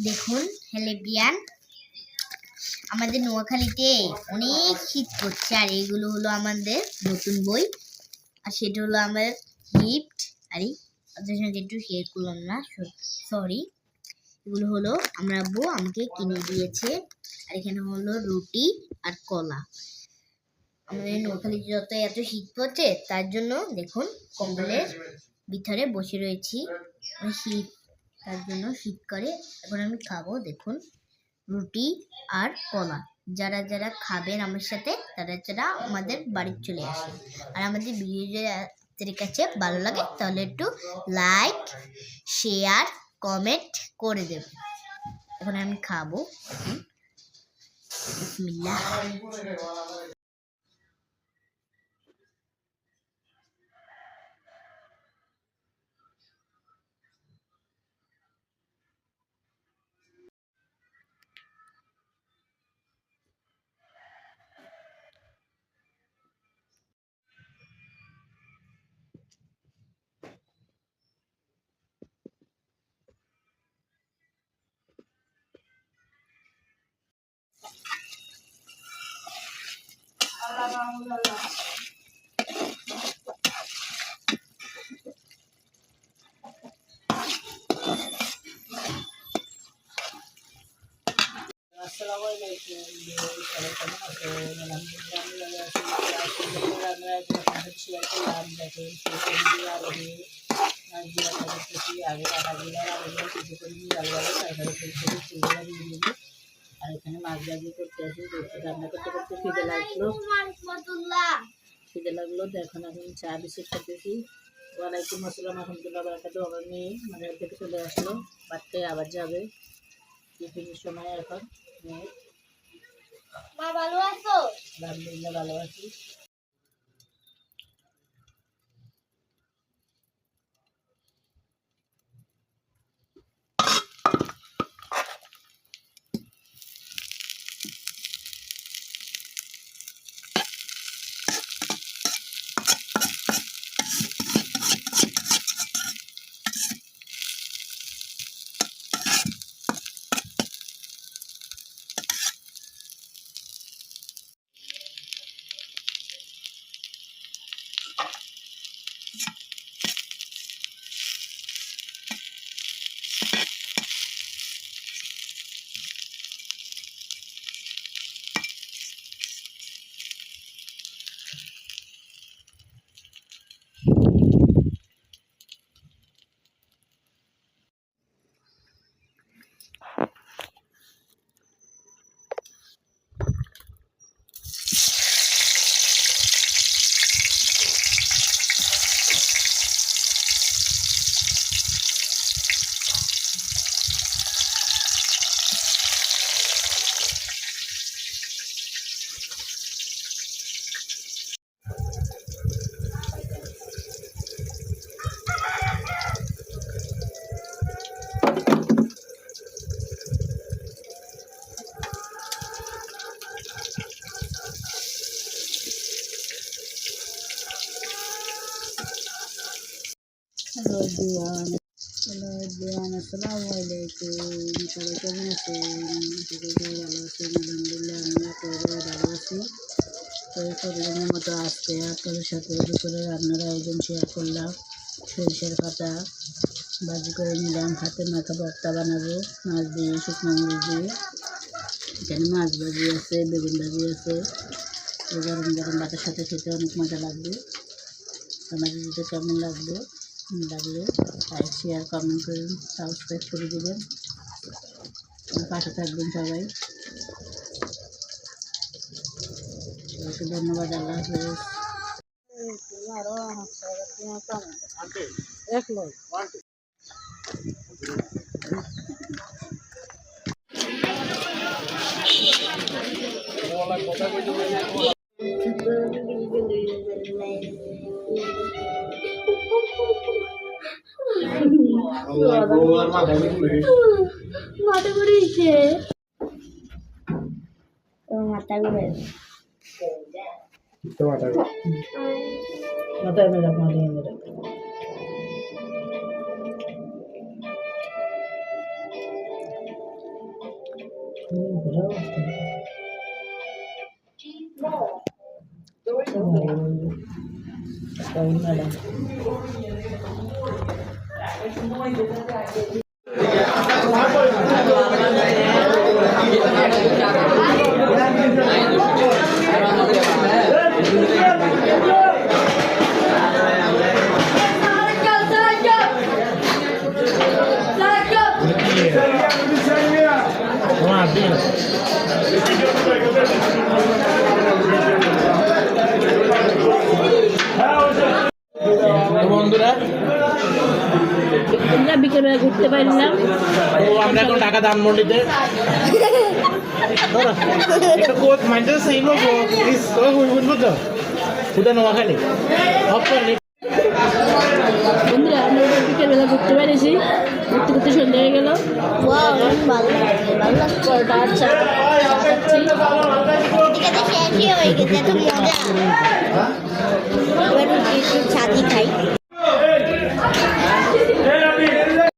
দেখুন hello everyone, আমাদের নোয়াখালীতে অনেক শীত পড়ছে। আর এইগুলো হলো আমাদের নতুন বই, আর সেটা হলো আমার গিফট। আরে ওদের সঙ্গে একটু শেয়ার করলাম না, সরি। এগুলো হলো আমার আব্বু আমাকে কিনে দিয়েছে। আর এখানে হলো রুটি আর কলা। আমাদের নোয়াখালীতে যত এত শীত পড়ছে, তার জন্য দেখুন কম্বলের ভিতরে বসে রয়েছি। শীত, তার জন্য শীত করে। এখন আমি খাবো দেখুন রুটি আর কলা। যারা যারা খাবেন আমার সাথে, তারা আমাদের বাড়ি চলে আসে। আর আমাদের ভিডিও যদি আপনাদের কাছে ভালো লাগে তাহলে একটু লাইক, শেয়ার, কমেন্ট করে দেবেন। এখন আমি খাবো। বিসমিল্লাহ। আসসালামাইকুম, সবাই কেমন আছেন? আলহামদুলিল্লাহ আমি আপনাদের শেয়ার করলাম। দেখেন আরোহী মাছ দিয়ে রান্না করতেছি। আগে টাকাগুলো আলুগুলো কিছু করে নিয়ে ভালোভাবে তারপরে ফুলগুলো দিয়ে দিবি। আর এখানে মাছ ভাজি করতে আসি। রান্না করতে করতে খিদে লাগলো তো এখন চা বিস্কুট করতেছি। ওয়ালাইকুম আসসালাম, আলহামদুলিল্লাহ বারাকাতুহু। আমার মেয়ে মানে থেকে চলে আসলো, বাচ্চায় আবার যাবে টিফিনের সময়। এখন মেয়ে ভালো আছো? আলহামদুলিল্লাহ ভালো আছি। হ্যালো এভরিওয়ান, আসসালামু আলাইকুম। সবাই কেমন আছেন? ভালো আছেন? আলহামদুলিল্লাহ আমিও ভালো আছি। তো প্রতিদিনের মতো আজকে আপনাদের সাথে দুপুরে রান্নার আয়োজন শেয়ার করলাম। সরিষার পাতা ভাজি করে নিলাম, হাতে মাখা ভর্তা বানাবো মাছ দিয়ে, শুকনো মরিচ দিয়ে। এখানে মাছ ভাজি আছে, বেগুন ভাজি আছে। গরম গরম ভাতের সাথে খেতে অনেক মজা লাগবে। আমার ভিডিওটা কেমন লাগলে লাইক, শেয়ার, কমেন্ট করুন, সাবস্ক্রাইব করে দেবেন। পাশে থাকবেন সবাই। সবাইকে ধন্যবাদ। আল্লাহ মাথা ঘুরিয়েছে, মাথা ঘুরে মাথায় মেরে বন্ধুরা, আমরা বিকেলবেলা ঘুরতে পারলাম। তো আমরা এখন ঢাকা ধানমন্ডিতে কোচ মাইন্ড সেই লোক খুদা নোয়াখালী বন্ধুরা আমরা বিকেলবেলা ঘুরতে পেরেছি, ঘুরতে ঘুরতে সন্ধ্যা হয়ে গেল। ভালো লাগছে পরোটা আর চা খাচ্ছি। শেষই হয়ে গেছে, এত মজা। এবার একটু ছাদি